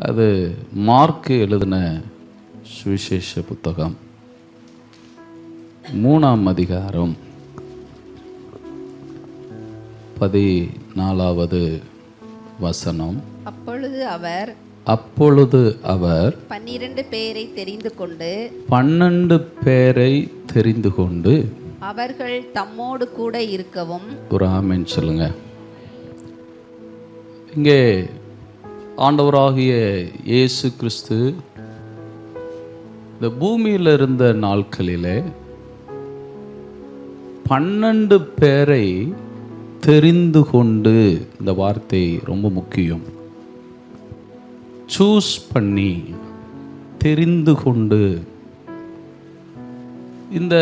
அது மார்க்கு எழுதின சுவிசேஷ புத்தகம் 3ஆம் அதிகாரம் 14வது வசனம். அப்பொழுது அவர் 12 பேரை தெரிந்து கொண்டு அவர்கள் தம்மோடு கூட இருக்கவும். ஒரு ஆமென் சொல்லுங்க. இங்கே ஆண்டவராகிய இயேசு கிறிஸ்து இந்த பூமியில் இருந்த நாட்களிலே 12 பேரை தெரிந்து கொண்டு, இந்த வார்த்தை ரொம்ப முக்கியம். சூஸ் பண்ணி, தெரிந்து கொண்டு. இந்த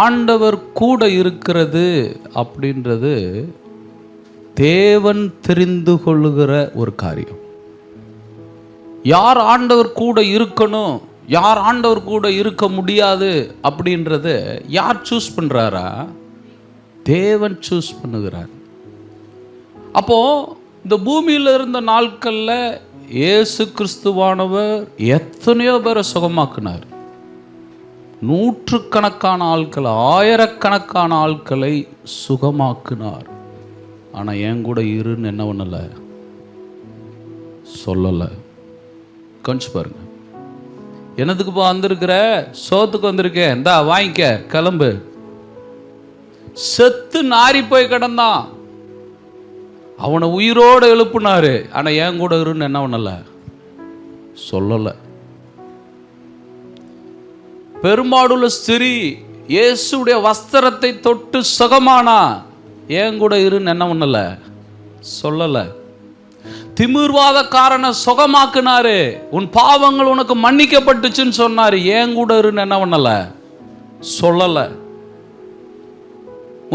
ஆண்டவர் கூட இருக்கிறது அப்படின்றது தேவன் தெரிந்து கொள்ளுகிற ஒரு காரியம். யார் ஆண்டவர் கூட இருக்கணும், யார் ஆண்டவர் கூட இருக்க முடியாது அப்படின்றது யார் சூஸ் பண்றாரா? தேவன் சூஸ் பண்ணுகிறார். அப்போ இந்த பூமியில் இருந்த நாட்கள்ல இயேசு கிறிஸ்துவானவர் எத்தனையோ பேரை சுகமாக்குனார். நூற்றுக்கணக்கான ஆட்கள், ஆயிரக்கணக்கான ஆட்களை சுகமாக்குனார். ஆனா என் கூட இருன்னு என்ன பண்ணல, சொல்லல. கொஞ்சம் பாருங்க. என்னதுக்குப்பா வந்திருக்கிற? சோத்துக்கு வந்திருக்கேன், இந்தா வாங்கிக்க, கிளம்பு. செத்து நாரி போய் கிடந்தான், அவனை உயிரோடு எழுப்புனாரு. ஆனா என் கூட இருன்னு என்ன பண்ணல, சொல்லல. பெரும்பாடுள்ள ஸ்திரீ இயேசுடைய வஸ்திரத்தை தொட்டு சுகமானா, ஏன் கூட இருன்னு என்ன பண்ணல, சொல்லல. திமிர்வாதக்காரனை சுகமாக்குனாரு, உன் பாவங்கள் உனக்கு மன்னிக்கப்பட்டுச்சுன்னு சொன்னாரு. ஏன் கூட இருன்னு என்ன பண்ணல, சொல்லல.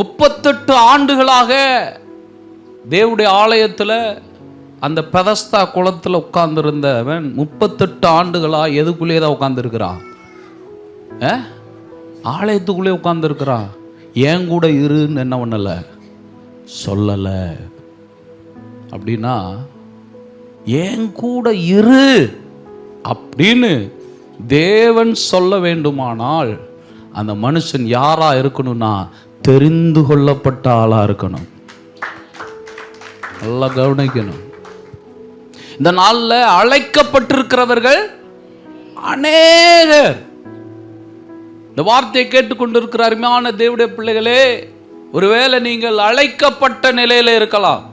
38 ஆண்டுகளாக தேவனுடைய ஆலயத்தில் அந்த பெதஸ்தா குளத்தில் உட்கார்ந்து இருந்தவன் 38 ஆண்டுகளா எதுக்குள்ளே தான் உட்கார்ந்து இருக்கிறான்? ஆலயத்துக்குள்ளே உட்கார்ந்து இருக்கிறான். ஏன் கூட இருன்னு என்ன பண்ணல, சொல்லல. அப்படின்னா ஏன் கூட இரு அப்படின்னு தேவன் சொல்ல வேண்டுமானால் அந்த மனுஷன் யாரா இருக்கணும்னா தெரிந்து கொள்ளப்பட்ட ஆளா இருக்கணும். நல்லா கவனிக்கணும். இந்த நாள்ல அழைக்கப்பட்டிருக்கிறவர்கள் அநேகர். இந்த வார்த்தையை கேட்டுக்கொண்டிருக்கிற அருமையான தேவனுடைய பிள்ளைகளே, ஒருவேளை நீங்கள் அழைக்கப்பட்ட நிலையில இருக்கலாம்.